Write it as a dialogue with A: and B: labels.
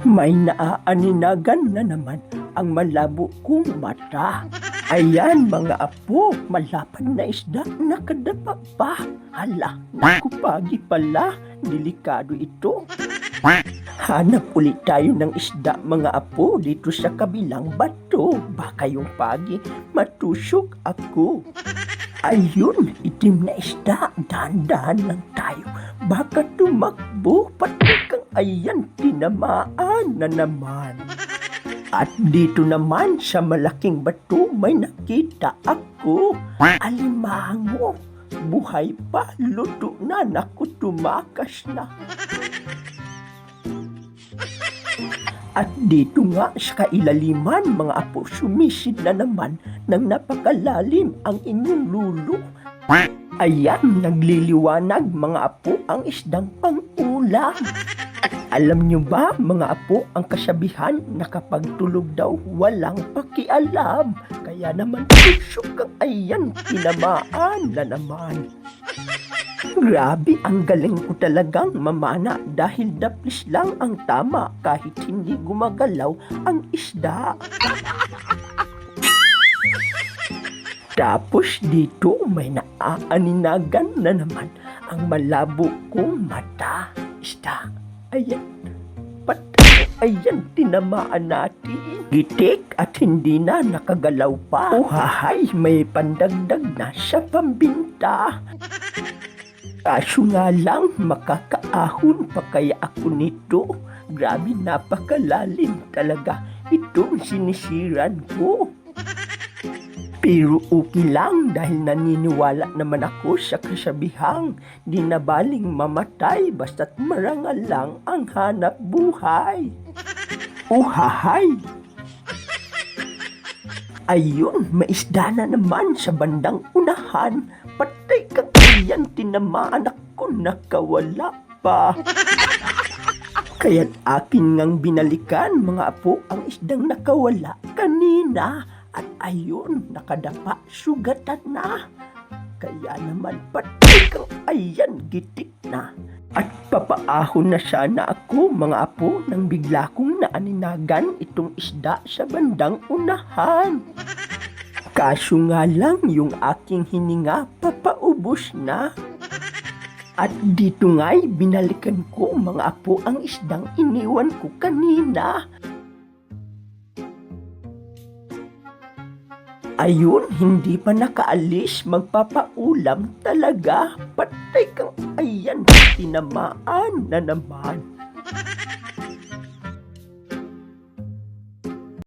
A: May naaaninagan na naman ang malabo kong mata. Ayan mga apo, malapad na isda, nakadapa pa. Hala, naku pagi pala, delikado ito. Hanap ulit tayo ng isda mga apo dito sa kabilang bato. Baka yung pagi matusok ako. Ayun, itim na isda, dahan-dahan lang tayo. Baka tumakbo, pati kang ayan, tinamaan na naman. At dito naman sa malaking bato may nakita ako. Alimango, buhay pa, luto na, naku tumakas na. At dito nga sa kailaliman mga apo, sumisid na naman ng napakalalim ang inyong lulo. Ayan, nagliliwanag mga apo ang isdang pang-ulam. Alam nyo ba mga apo ang kasabihan na kapag tulog daw walang pakialam. Kaya naman tusok ang ayan, tinamaan na naman. Grabe, ang galing ko talagang mamana dahil daplis lang ang tama kahit hindi gumagalaw ang isda. Tapos dito may naaaninagan na naman ang malabo kong mata. Isda, ayan, patay, ayan, tinamaan natin. Gitik at hindi na nakagalaw pa. Uhahay, may pandagdag na sa pambinta. Kaso nga lang, makakaahon pa kaya ako nito. Grabe, napakalalim talaga itong sinisiran ko. Pero okay lang dahil naniniwala naman ako sa kasabihang di na baling mamatay basta't marangal lang ang hanap buhay. Uhahay! Ayun, may isda na naman sa bandang unahan. Patay kang iyan, tinamaan ako, nakawala pa. Kaya't akin ngang binalikan mga apo ang isdang nakawala kanina. At ayun, nakadapa, sugatan na. Kaya naman patay kang ayan, gitik na. At papaahon na sana ako mga apo nang bigla kong naaninagan itong isda sa bandang unahan. Kaso nga lang yung aking hininga papaubos na. At dito nga'y binalikan ko mga apo ang isdang iniwan ko kanina. Ayun, hindi pa nakaalis, magpapaulam talaga. Patay kang ayan, tinamaan na naman.